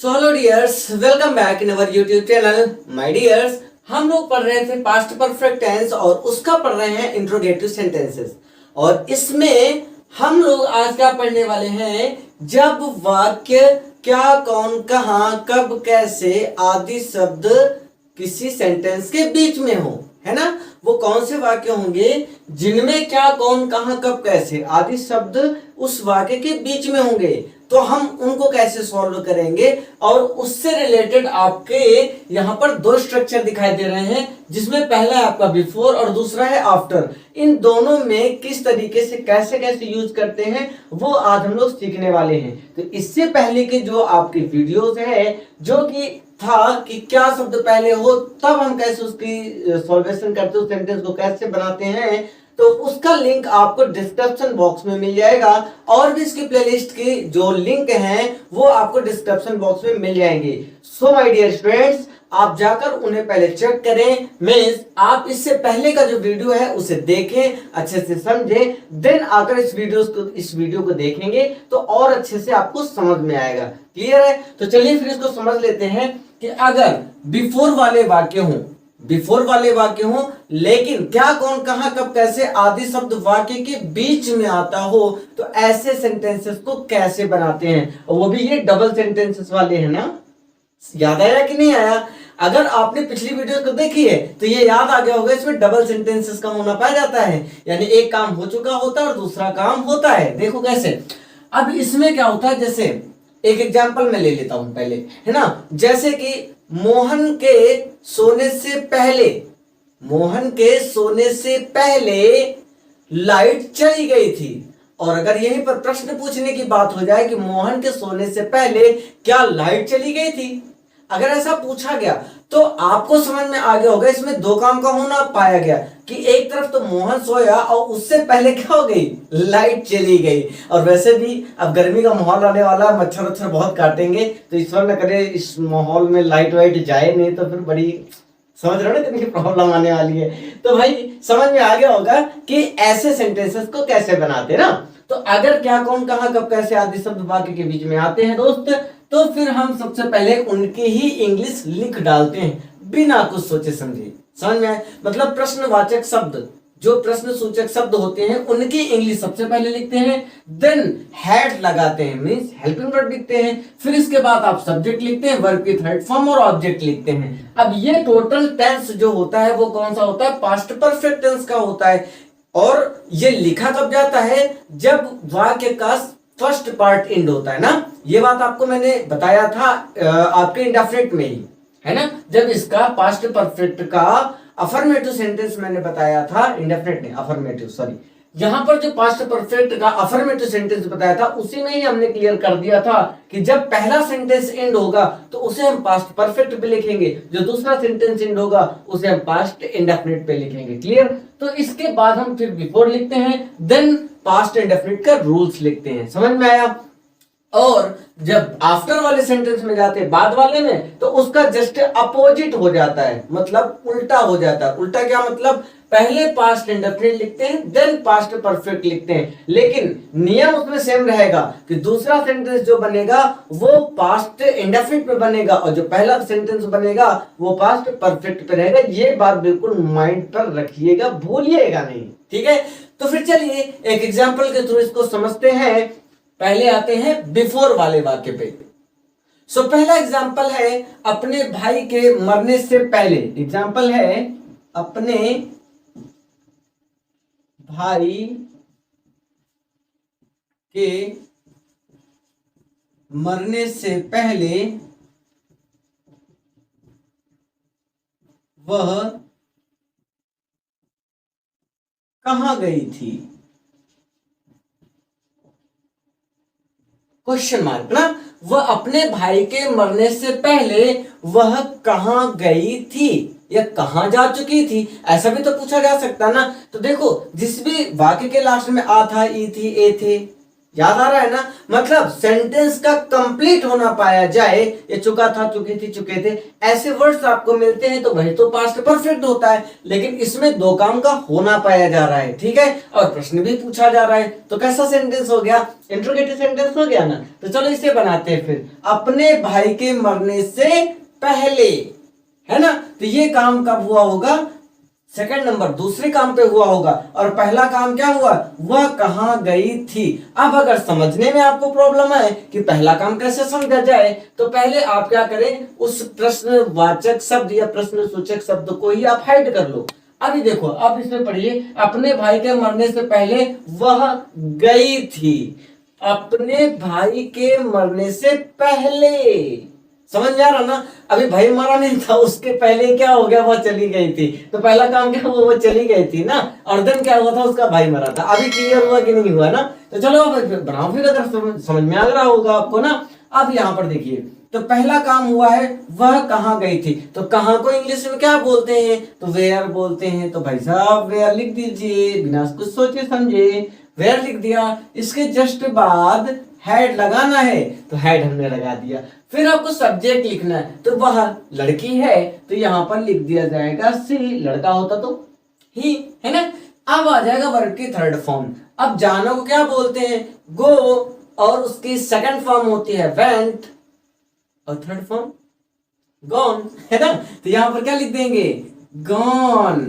So hello dears, welcome back in our YouTube channel. My dears, हम लोग पढ़ रहे थे पास्ट परफेक्ट टेंस और उसका पढ़ रहे हैं इंट्रोगेटिव सेंटेंसेस। और इसमें हम लोग आज क्या पढ़ने वाले हैं, जब वाक्य क्या, कौन, कहां, कब, कैसे आदि शब्द किसी सेंटेंस के बीच में हो, है ना। वो कौन से वाक्य होंगे जिनमें क्या, कौन, कहां, कब, कैसे आदि शब्द उस वाक्य के बीच में होंगे। तो हम उनको कैसे सॉल्व करेंगे, और उससे रिलेटेड आपके यहां पर दो स्ट्रक्चर दिखाई दे रहे हैं, जिसमें पहला है आपका बिफोर और दूसरा है आफ्टर। इन दोनों में किस तरीके से कैसे कैसे यूज करते हैं वो आज हम लोग सीखने वाले हैं। तो इससे पहले के जो आपके वीडियोस है, जो कि था कि क्या शब्द पहले हो तब हम कैसे उसकी सॉल्वेशन करते हैं, उस सेंटेंस को कैसे बनाते हैं, तो उसका लिंक आपको डिस्क्रिप्शन बॉक्स में मिल जाएगा। और भी इसकी प्लेलिस्ट की जो लिंक हैं वो आपको डिस्क्रिप्शन बॉक्स में मिल जाएंगे। सो माय डियर स्टूडेंट्स, आप जाकर उन्हें पहले चेक करें। मींस आप इससे पहले का जो वीडियो है उसे देखें, अच्छे से समझें, देन आकर इस वीडियो को देखेंगे तो और अच्छे से आपको समझ में आएगा। क्लियर है? तो चलिए फिर इसको समझ लेते हैं कि अगर बिफोर वाले वाक्य हो लेकिन क्या, कौन, कहां, कब, कैसे आदि शब्द वाक्य के बीच में आता हो, तो ऐसे सेंटेंसेस को कैसे बनाते हैं, और वो भी ये डबल सेंटेंसेस वाले हैं ना। याद आया कि नहीं आया? अगर आपने पिछली वीडियो को देखी है तो ये याद आ गया होगा, इसमें डबल सेंटेंसेस का होना पाया जाता है, यानी एक काम हो चुका होता है और दूसरा काम होता है। देखो कैसे। अब इसमें क्या होता है, जैसे एक एग्जांपल मैं ले लेता हूं पहले, है ना। जैसे कि मोहन के सोने से पहले लाइट चली गई थी। और अगर यहीं पर प्रश्न पूछने की बात हो जाए कि मोहन के सोने से पहले क्या लाइट चली गई थी, अगर ऐसा पूछा गया तो आपको समझ में आ गया होगा इसमें दो काम का होना पाया गया कि एक तरफ तो मोहन सोया और उससे पहले क्या हो गई, लाइट चली गई। और वैसे भी अब गर्मी का माहौल आने वाला, मच्छर बहुत काटेंगे, तो ईश्वर न करे इस माहौल में लाइट वाइट जाए नहीं तो फिर बड़ी, समझ रहे हो ना, कितनी प्रॉब्लम आने वाली है। तो भाई समझ में आ गया होगा कि ऐसे सेंटेंसेस को कैसे बनाते हैं ना। तो अगर क्या, कौन, कहां, कब, कैसे आदि शब्द वाक्य के बीच में आते हैं दोस्त, तो फिर हम सबसे पहले उनकी ही इंग्लिश लिख डालते हैं बिना कुछ सोचे समझे। समझ में आए? मतलब प्रश्नवाचक शब्द, जो प्रश्न सूचक शब्द होते हैं उनकी इंग्लिश सबसे पहले लिखते हैं, देन हैड लगाते हैं, मींस हेल्पिंग वर्ब लिखते हैं, फिर इसके बाद आप सब्जेक्ट लिखते हैं, वर्ब की थर्ड फॉर्म और ऑब्जेक्ट लिखते हैं। अब ये टोटल टेंस जो होता है वो कौन सा होता है, पास्ट परफेक्ट टेंस का होता है। और ये लिखा कब जाता है, जब वाक्य का फर्स्ट पार्ट एंड होता है ना। ये बात आपको मैंने बताया था आपके इंडेफिनिट में ही, है ना। जब इसका पास्ट परफेक्ट का अफर्मेटिव सेंटेंस मैंने बताया था, इंडेफिनिट नहीं अफर्मेटिव, सॉरी, यहां पर जो पास्ट परफेक्ट का अफर्मेटिव सेंटेंस बताया था उसी में ही हमने क्लियर कर दिया था कि जब पहला सेंटेंस एंड होगा तो उसे हम पास्ट परफेक्ट पे लिखेंगे, जो दूसरा सेंटेंस एंड होगा उसे हम पास्ट इंडेफिनिट पे लिखेंगे। क्लियर? तो इसके बाद हम फिर बिफोर लिखते हैं, देन पास्ट इंडेफिनिट का रूल्स लिखते हैं। समझ में आया? और जब आफ्टर वाले सेंटेंस में जाते हैं, बाद वाले में, तो उसका जस्ट अपोजिट हो जाता है, मतलब उल्टा हो जाता है। उल्टा क्या मतलब, पहले पास्ट इंडेफिनिट लिखते हैं, देन पास्ट परफेक्ट लिखते हैं, लेकिन नियम उसमें सेम रहेगा कि दूसरा सेंटेंस जो बनेगा वो पास्ट इंडेफिनिट पे बनेगा और जो पहला सेंटेंस बनेगा वो पास्ट परफेक्ट पे रहेगा। ये बात बिल्कुल माइंड पर रखिएगा, भूलिएगा नहीं, ठीक है। तो फिर चलिए एक एग्जांपल के थ्रू इसको समझते हैं। पहले आते हैं बिफोर वाले वाक्य पे। सो पहला एग्जांपल है अपने भाई के मरने से पहले। एग्जांपल है अपने भाई के मरने से पहले वह कहां गई थी, क्वेश्चन मार्क ना। वह अपने भाई के मरने से पहले वह कहां गई थी या कहां जा चुकी थी, ऐसा भी तो पूछा जा सकता ना। तो देखो जिस भी वाक्य के लास्ट में आ था, ई थी, ए थे, याद आ रहा है ना? मतलब सेंटेंस का कंप्लीट होना पाया जाए, ये चुका था, चुकी थी, चुके थे, ऐसे वर्ड्स आपको मिलते हैं तो वही तो पास्ट परफेक्ट होता है। लेकिन इसमें दो काम का होना पाया जा रहा है, ठीक है, और प्रश्न भी पूछा जा रहा है, तो कैसा सेंटेंस हो गया? इंट्रोगेटिव सेंटेंस हो गया ना। तो चलो इसे बनाते हैं फिर। अपने भाई के मरने से पहले, है ना? तो ये काम कब हुआ होगा? सेकंड नंबर, दूसरे काम पे हुआ होगा। और पहला काम क्या हुआ? वह कहां गई थी। अब अगर समझने में आपको प्रॉब्लम है कि पहला काम कैसे समझा जाए, तो पहले आप क्या करें, उस प्रश्नवाचक शब्द या प्रश्न सूचक शब्द को ही आप हाइड कर लो। अभी देखो, अब इसमें पढ़िए, अपने भाई के मरने से पहले वह गई थी। अपने भाई के मरने से पहले, समझ में आ रहा ना? अभी भाई मरा नहीं था, उसके पहले क्या हो गया? वो चली गई थी। तो पहला काम क्या हुआ? वो चली गई थी ना, और देन क्या हुआ था? उसका भाई मरा था। अभी क्लियर हुआ कि नहीं हुआ ना? तो चलो बनाओ फिर, अगर समझ में आ रहा होगा आपको ना। अब यहाँ पर देखिए, तो पहला काम हुआ है वह कहाँ गई थी। तो कहाँ को इंग्लिश में क्या बोलते हैं? तो वेयर बोलते हैं। तो भाई साहब वेयर लिख दीजिए, बिना कुछ सोचे समझे वेयर लिख दिया। इसके जस्ट बाद हेड लगाना है, तो हेड हमने लगा दिया। फिर आपको सब्जेक्ट लिखना है, तो वह लड़की है, तो यहाँ पर लिख दिया जाएगा सी। लड़का होता तो ही, है ना? अब आ जाएगा वर्ब की थर्ड फॉर्म। अब जाना को क्या बोलते हैं? गो, और उसकी सेकंड फॉर्म होती है वेंट, और थर्ड फॉर्म गॉन, है ना? तो यहाँ पर क्या लिख देंगे? गॉन।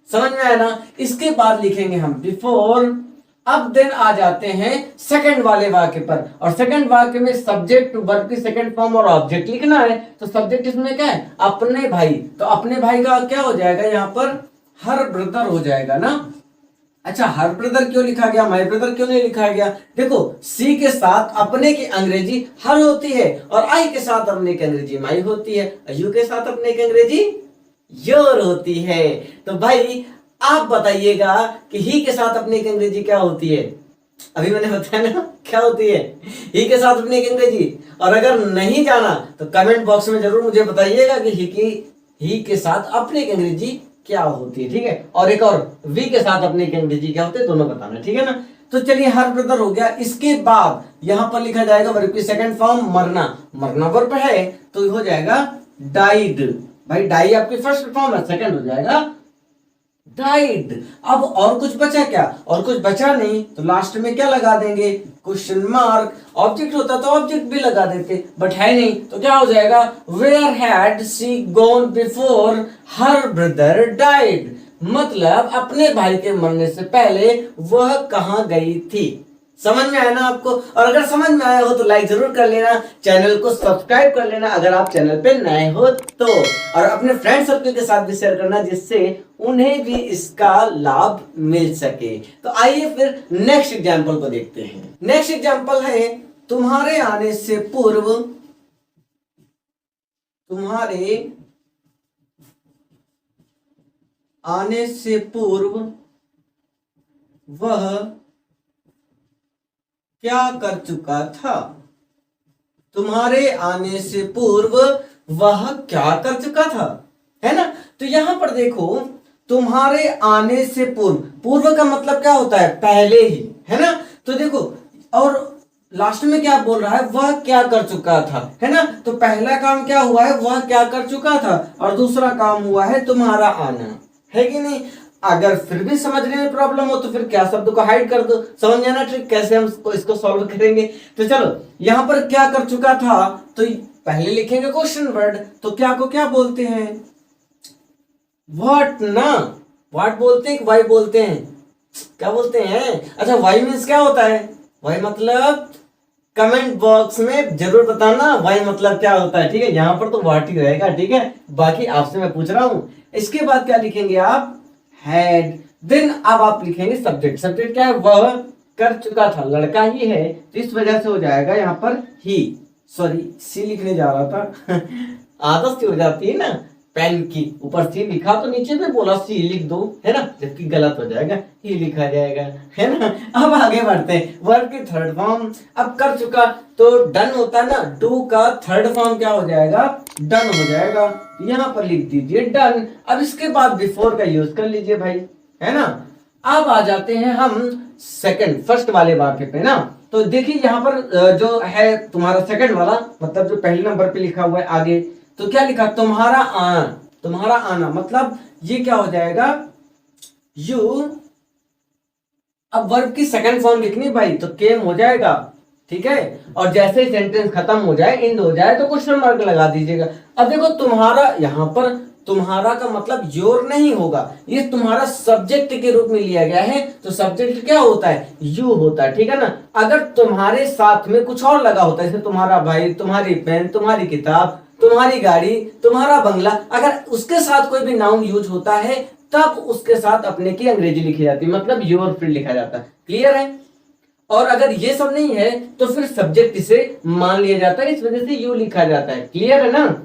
समझ में आया ना? इसके बाद लिखेंगे हम बिफोर। अब देन आ जाते हैं सेकंड वाले वाक्य पर, और सेकंड वाक्य में सब्जेक्ट वर्ब की सेकंड फॉर्म और ऑब्जेक्ट लिखना है। तो सब्जेक्ट इसमें क्या है? अपने भाई। तो अपने भाई का क्या हो जाएगा यहाँ पर? हर ब्रदर हो जाएगा ना। अच्छा, हर ब्रदर क्यों लिखा गया, माय ब्रदर क्यों नहीं लिखा गया? देखो, सी के साथ अपने की अंग्रेजी हर होती है, और आई के साथ अपने की अंग्रेजी माई होती है, यू के साथ अपने की अंग्रेजी योर होती है। तो भाई आप बताइएगा कि ही के साथ अपने की अंग्रेजी क्या होती है? अभी मैंने बताया ना क्या होती है, ही के साथ अपने की अंग्रेजी। और अगर नहीं जाना तो कमेंट बॉक्स में जरूर मुझे बताइएगा कि ही के साथ अपने की अंग्रेजी क्या होती है, ठीक है? और एक और वी के साथ अपने की अंग्रेजी क्या होती है, दोनों बताना, ठीक है ना? तो चलिए, हर ब्रदर हो गया। इसके बाद यहां पर लिखा जाएगा वर्ब की सेकंड फॉर्म मरना। मरना वर्ब है तो हो जाएगा डाइड। भाई डाई आपकी फर्स्ट फॉर्म है, सेकंड हो जाएगा डाइड। अब और कुछ बचा क्या? और कुछ बचा नहीं, तो लास्ट में क्या लगा देंगे? Question mark. ऑब्जेक्ट होता तो ऑब्जेक्ट भी लगा देते, बट है नहीं, तो क्या हो जाएगा? Where had she gone before her brother died. मतलब अपने भाई के मरने से पहले वह कहां गई थी। समझ में आया ना आपको? और अगर समझ में आया हो तो लाइक जरूर कर लेना, चैनल को सब्सक्राइब कर लेना अगर आप चैनल पे नए हो तो, और अपने फ्रेंड सर्कल के साथ भी शेयर करना जिससे उन्हें भी इसका लाभ मिल सके। तो आइए फिर नेक्स्ट एग्जांपल को देखते हैं। नेक्स्ट एग्जांपल है तुम्हारे आने से पूर्व, तुम्हारे आने से पूर्व वह क्या कर चुका था। तुम्हारे आने से पूर्व वह क्या कर चुका था, है ना? तो यहां पर देखो, तुम्हारे आने से पूर्व, पूर्व का मतलब क्या होता है? पहले ही, है ना? तो देखो, और लास्ट में क्या बोल रहा है? वह क्या कर चुका था, है ना? तो पहला काम क्या हुआ है? वह क्या कर चुका था, और दूसरा काम हुआ है तुम्हारा आना, है कि नहीं? अगर फिर भी समझने में प्रॉब्लम हो तो फिर क्या शब्द को हाइड कर दो। समझ जाना ट्रिक कैसे हम इसको सॉल्व करेंगे। तो चलो, यहां पर क्या कर चुका था, तो पहले लिखेंगे क्वेश्चन वर्ड। तो क्या को क्या बोलते हैं? व्हाट ना, व्हाट बोलते हैं, वाई बोलते हैं, क्या बोलते हैं? अच्छा, वाई मीन्स क्या होता है? वाई मतलब कमेंट बॉक्स में जरूर बताना वाई मतलब क्या होता है, ठीक है? यहां पर तो व्हाट ही रहेगा, ठीक है? बाकी आपसे मैं पूछ रहा हूं। इसके बाद क्या लिखेंगे आप? हैड। देन अब आप लिखेंगे सब्जेक्ट। सब्जेक्ट क्या है? वह कर चुका था, लड़का ही है, तो इस वजह से हो जाएगा यहाँ पर ही। सॉरी, सी लिखने जा रहा था आदत सी हो जाती है ना पेन की, ऊपर सी लिखा तो नीचे में बोला सी लिख दो, है ना? जबकि गलत हो जाएगा, ही लिखा जाएगा, है ना? अब आगे बढ़ते हैं। वर्ब की थर्ड फॉर्म। अब कर चुका तो डन होता है ना, डू का थर्ड फॉर्म क्या हो जाएगा? डन हो जाएगा। यहाँ पर लिख दीजिए डन। अब इसके बाद बिफोर का यूज कर लीजिए भाई, है ना? अब आ जाते हैं हम सेकंड फर्स्ट वाले वाक्य पे ना। तो देखिए यहाँ पर जो है तुम्हारा सेकंड वाला, मतलब जो पहले नंबर पे लिखा हुआ है आगे, तो क्या लिखा, तुम्हारा आना। तुम्हारा आना मतलब ये क्या हो जाएगा, यू, अब वर्ब की सेकंड फॉर्म लिखनी भाई, तो केम हो जाएगा, ठीक है। और जैसे ही सेंटेंस खत्म हो जाए, एंड हो जाए, तो क्वेश्चन मार्क लगा दीजिएगा। अब देखो तुम्हारा, यहाँ पर तुम्हारा का मतलब योर नहीं होगा, ये तुम्हारा सब्जेक्ट के रूप में लिया गया है, तो सब्जेक्ट क्या होता है, यू होता है, ठीक है ना। अगर तुम्हारे साथ में कुछ और लगा होता है, जैसे तुम्हारा भाई, तुम्हारी पेन, तुम्हारी किताब, तुम्हारी गाड़ी, तुम्हारा बंगला, अगर उसके साथ कोई भी नाउन यूज होता है, तब उसके साथ अपने की अंग्रेजी लिखी जाती है, मतलब योर फिर लिखा जाता है। क्लियर है। और अगर ये सब नहीं है तो फिर सब्जेक्ट इसे मान लिया जाता है, इस वजह से यू लिखा जाता है। क्लियर है ना।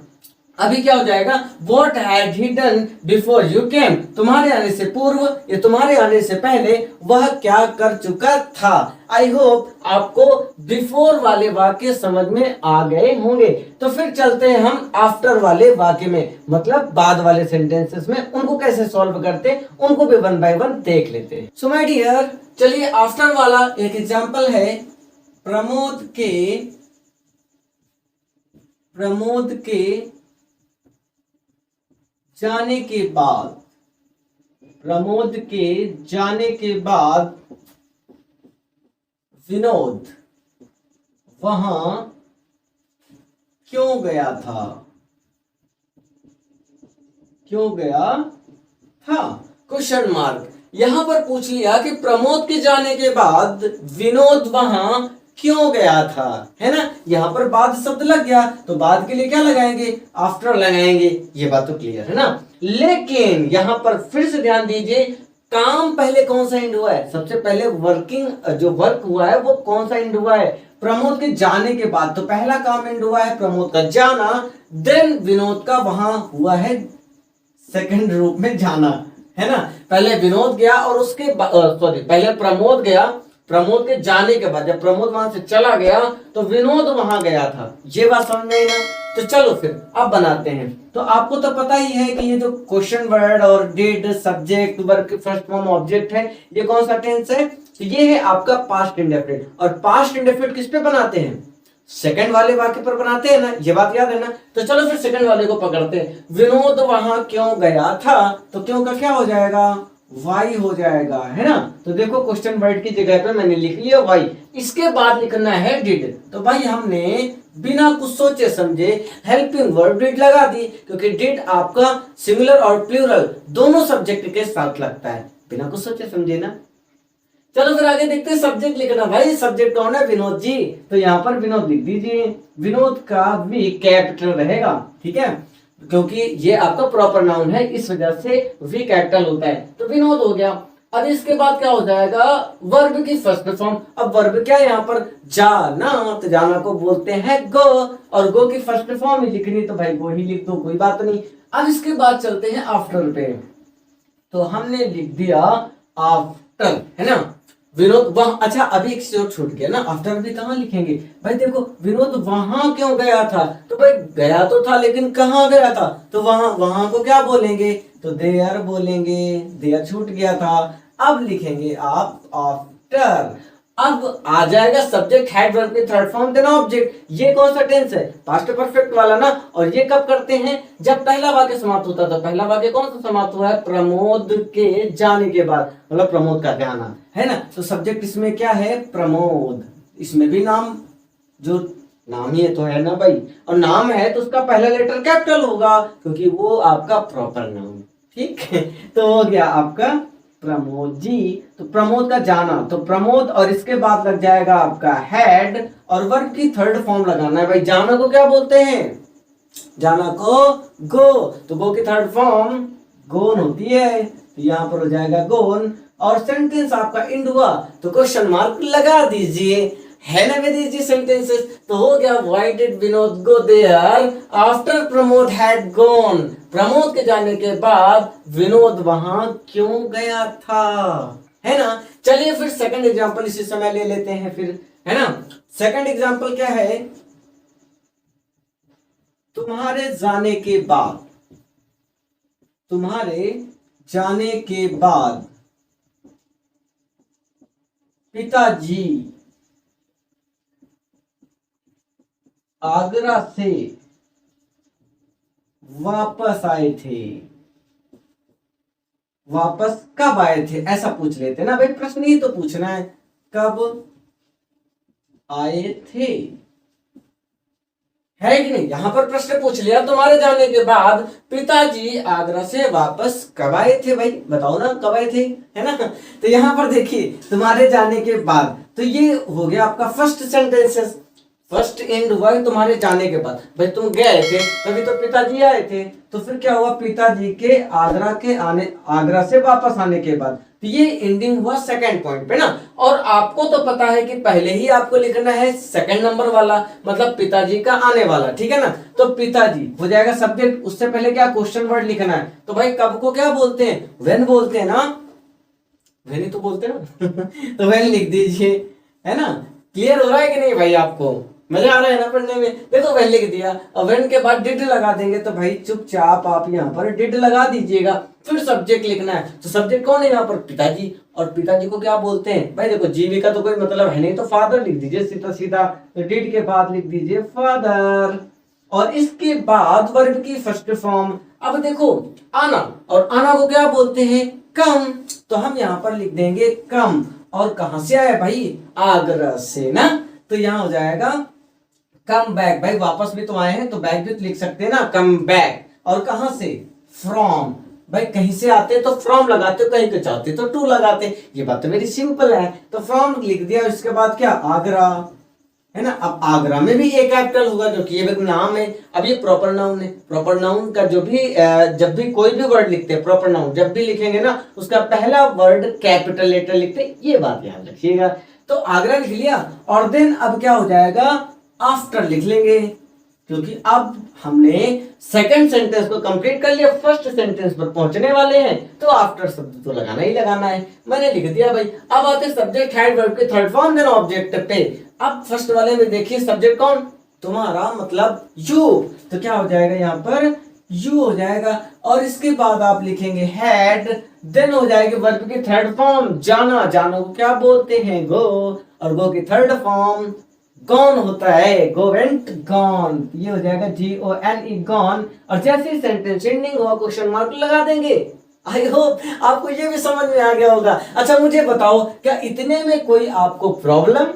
अभी क्या हो जाएगा, what had he done before you came, तुम्हारे आने से पूर्व या तुम्हारे आने से पहले वह क्या कर चुका था। आई होप आपको बिफोर वाले वाक्य समझ में आ गए होंगे। तो फिर चलते हैं हम आफ्टर वाले वाक्य में, मतलब बाद वाले सेंटेंसेस में, उनको कैसे सॉल्व करते हैं उनको भी वन बाय वन देख लेते हैं। सो माय डियर, चलिए आफ्टर वाला एक एग्जांपल है, प्रमोद के जाने के बाद, प्रमोद के जाने के बाद विनोद वहां क्यों गया था, क्यों गया था, क्वेश्चन मार्क। यहां पर पूछ लिया कि प्रमोद के जाने के बाद विनोद वहां क्यों गया था, है ना। यहां पर बाद शब्द लग गया, तो बाद के लिए क्या लगाएंगे, आफ्टर लगाएंगे, ये बात तो क्लियर है ना। लेकिन यहां पर फिर से ध्यान दीजिए, काम पहले कौन सा एंड हुआ है, सबसे पहले वर्किंग जो वर्क हुआ है वो कौन सा एंड हुआ है, प्रमोद के जाने के बाद, तो पहला काम एंड हुआ है प्रमोद का जाना, देन विनोद का वहां हुआ है सेकंड रूप में जाना, है ना। पहले विनोद गया और उसके सॉरी पहले प्रमोद गया, प्रमोद के जाने के बाद जब प्रमोद वहां से चला गया तो विनोद वहां गया था। ये बात समझ में आई ना। तो चलो फिर अब बनाते हैं। तो आपको तो पता ही है कि ये जो क्वेश्चन वर्ड और did, subject, verb, first form, object है, ये कौन सा टेंस है, तो ये है आपका पास्ट इंडेफिनिट। और पास्ट इंडेफिनिट किस पे बनाते हैं, सेकंड वाले वाक्य पर बनाते हैं ना, ये बात याद है ना। तो चलो फिर सेकंड वाले को पकड़ते हैं, विनोद वहां क्यों गया था, तो क्यों का क्या हो जाएगा, वाई हो जाएगा, है ना। तो देखो क्वेश्चन वर्ड की जगह पे मैंने लिख लिया वाई, इसके बाद लिखना है डिड। तो भाई हमने बिना कुछ सोचे समझे हेल्पिंग वर्ब डिड लगा दी, क्योंकि डिड आपका सिंगुलर और प्लूरल दोनों सब्जेक्ट के साथ लगता है, बिना कुछ सोचे समझे ना। चलो फिर आगे देखते हैं, सब्जेक्ट लिखना। भाई सब्जेक्ट कौन है, विनोद जी, तो यहाँ पर विनोद लिख दीजिए, विनोद का वी कैपिटल रहेगा, ठीक है, क्योंकि ये आपका प्रॉपर नाउन है, इस वजह से वी कैपिटल होता है, तो विनोद हो गया। अब इसके बाद क्या हो जाएगा, वर्ब की फर्स्ट फॉर्म। अब वर्ब क्या है यहाँ पर, जाना, तो जाना को बोलते हैं गो, और गो की फर्स्ट फॉर्म ही लिखनी, तो भाई गो ही लिख दो, कोई बात नहीं। अब इसके बाद चलते हैं आफ्टर पे, तो हमने लिख दिया आफ्टर, है ना। विनोद वहां, अच्छा अभी एक चीज छूट गया ना, आफ्टर भी कहाँ लिखेंगे भाई, देखो विनोद वहां क्यों गया था, तो भाई गया तो था लेकिन कहाँ गया था, तो वहां को क्या बोलेंगे, तो देयर बोलेंगे, देयर छूट गया था। अब लिखेंगे आप आफ्टर। अब आ जाएगा सब्जेक्ट हैड वर्ब की थर्ड फॉर्म देन ऑब्जेक्ट। ये कौन सा टेंस है, पास्ट परफेक्ट वाला ना। और ये कब करते हैं, जब पहला वाक्य समाप्त होता था। पहला वाक्य कौन सा समाप्त हुआ है, प्रमोद के जाने के बाद, मतलब प्रमोद का जाना, है ना। तो सब्जेक्ट इसमें क्या है, प्रमोद, इसमें भी नाम, जो नाम ही है तो है ना भाई, और नाम है तो उसका पहला लेटर कैपिटल होगा, क्योंकि वो आपका प्रॉपर नाम, ठीक है। तो हो गया आपका प्रमोद जी, तो प्रमोद का जाना, तो प्रमोद और इसके बाद लग जाएगा आपका हैड, और वर्ब की थर्ड फॉर्म लगाना है भाई। जाना को क्या बोलते हैं, जाना को गो, तो गो की थर्ड फॉर्म गोन होती है, तो यहाँ पर हो जाएगा गोन। और सेंटेंस आपका इंड हुआ तो क्वेश्चन मार्क लगा दीजिए, है ना विदिश जी सेंटेंसेस। तो हो गया, why did Vinod go there after Pramod had gone, Pramod के जाने के बाद विनोद वहां क्यों गया था, है ना। चलिए फिर सेकंड एग्जांपल इसी समय ले लेते हैं फिर, है ना। सेकंड एग्जांपल क्या है, तुम्हारे जाने के बाद, तुम्हारे जाने के बाद पिताजी आगरा से वापस आए थे। वापस कब आए थे ऐसा पूछ लेते ना भाई, प्रश्न ही तो पूछना है, कब आए थे, है कि नहीं। यहां पर प्रश्न पूछ लिया तुम्हारे जाने के बाद पिताजी आगरा से वापस कब आए थे, भाई बताओ ना कब आए थे, है ना। तो यहां पर देखिए तुम्हारे जाने के बाद, तो ये हो गया आपका फर्स्ट सेंटेंसेस, फर्स्ट एंड हुआ है तुम्हारे जाने के बाद। भाई तुम गए थे तभी तो पिताजी आए थे, तो फिर क्या हुआ, पिताजी के आगरा से वापस आने के बाद, तो ये एंडिंग हुआ सेकंड पॉइंट पे ना। और आपको तो पता है कि पहले ही आपको लिखना है सेकंड नंबर वाला, मतलब पिताजी का आने वाला, ठीक है ना। तो पिताजी हो जाएगा सब्जेक्ट, उससे पहले क्या क्वेश्चन वर्ड लिखना है। तो भाई कब को क्या बोलते हैं, व्हेन बोलते हैं ना, व्हेन ही तो बोलते हैं ना तो व्हेन लिख दीजिए, है ना। क्लियर हो रहा है कि नहीं भाई, आपको मजा आ रहा है ना पढ़ने में। देखो व्हेन लिख दिया और व्हेन के बाद डिड लगा देंगे, तो भाई चुपचाप आप यहाँ पर डिड लगा दीजिएगा। फिर सब्जेक्ट लिखना है, तो सब्जेक्ट कौन है यहाँ पर, पिताजी। और पिताजी को क्या बोलते हैं भाई, देखो जीवी का तो कोई मतलब है नहीं, तो फादर लिख दीजिए सीधा सीधा। तो डिड के बाद लिख दीजिए फादर, और इसके बाद वर्ब की फर्स्ट फॉर्म। अब देखो आना, और आना को क्या बोलते हैं, कम। तो हम यहाँ पर लिख देंगे कम, और कहां से आया भाई, आगरा से ना। तो यहाँ हो जाएगा कम बैक, भाई वापस भी तो आए हैं तो बैक भी तो लिख सकते हैं ना, कम बैक। और कहां से, फ्रॉम, भाई कहीं से आते तो फ्रॉम लगाते, कहीं के चाहते तो टू लगाते, ये बात तो मेरी सिंपल है। तो फ्रॉम लिख दिया, उसके बाद क्या, आगरा, है ना। अब आगरा में भी ए कैपिटल होगा क्योंकि ये एक नाम है। अब ये प्रॉपर नाउन है, प्रॉपर नाउन का जो भी जब भी कोई भी वर्ड लिखते हैं, प्रॉपर नाउन जब भी लिखेंगे ना, उसका पहला वर्ड कैपिटल लेटर लिखते हैं, ये बात याद रखिएगा। तो आगरा लिख लिया, और देन अब क्या हो जाएगा, आफ्टर लिख लेंगे, क्योंकि अब हमने सेकंड सेंटेंस को कंप्लीट कर लिया, फर्स्ट सेंटेंस पर पहुंचने वाले हैं, तो आफ्टर शब्द तो लगाना ही लगाना है। मैंने लिख दिया भाई। अब आते सब्जेक्ट हेड वर्ब के थर्ड फॉर्म देन ऑब्जेक्ट पे। अब फर्स्ट वाले में देखिए सब्जेक्ट कौन, तुम्हारा मतलब यू, तो क्या हो जाएगा यहाँ पर, यू हो जाएगा। और इसके बाद आप लिखेंगे हेड, देन हो जाएगी वर्ब की थर्ड फॉर्म जाना, जानो को क्या बोलते हैं, गो, और गो की थर्ड फॉर्म गॉन होता है, गो वेंट गॉन, ये हो जाएगा GONE गॉन। और जैसे ही सेंटेंस एंडिंग हुआ क्वेश्चन मार्क लगा देंगे। आई होप आपको ये भी समझ में आ गया होगा। अच्छा मुझे बताओ, क्या इतने में कोई आपको प्रॉब्लम,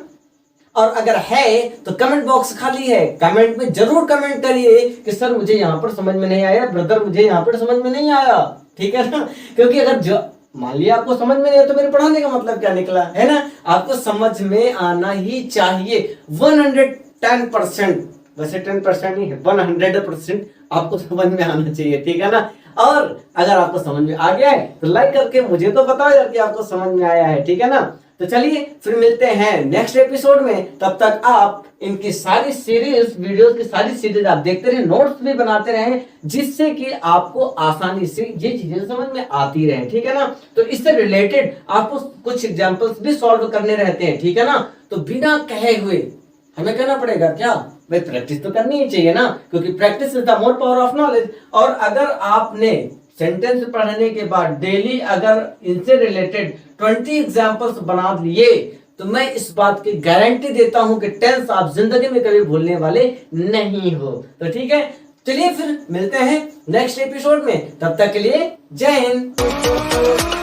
और अगर है तो कमेंट बॉक्स खाली है, कमेंट में जरूर कमेंट करिए कि सर मुझे यहाँ पर समझ में नहीं आया, ब्रदर मुझे यहाँ पर समझ में नहीं आया, ठीक है ना। क्योंकि अगर जो मान लिया आपको समझ में नहीं आया तो मेरे पढ़ाने का मतलब क्या निकला, है ना। आपको समझ में आना ही चाहिए 110%, वैसे 10% नहीं है, 100% आपको समझ में आना चाहिए, ठीक है ना। और अगर आपको समझ में आ गया है तो लाइक करके मुझे तो बताओ यार कि आपको समझ में आया है, ठीक है ना। तो चलिए फिर मिलते हैं नेक्स्ट एपिसोड में, तब तक आप इनकी सारी सीरीज, वीडियोस की सारी सीरीज आप देखते रहे, नोट्स भी बनाते रहे, जिससे कि आपको आसानी से ये चीजें समझ में आती रहे, ठीक है ना। तो इससे रिलेटेड आपको कुछ एग्जांपल्स भी सॉल्व करने रहते हैं, ठीक है ना। तो बिना कहे हुए हमें कहना पड़ेगा क्या, भाई प्रैक्टिस तो करनी ही चाहिए ना, क्योंकि practice is the more power of knowledge. और अगर आपने सेंटेंस पढ़ने के बाद डेली अगर इनसे रिलेटेड 20 एग्जांपल्स बना लिए, तो मैं इस बात की गारंटी देता हूं कि टेंस आप जिंदगी में कभी भूलने वाले नहीं हो। तो ठीक है, चलिए फिर मिलते हैं नेक्स्ट एपिसोड में, तब तक के लिए जय हिंद।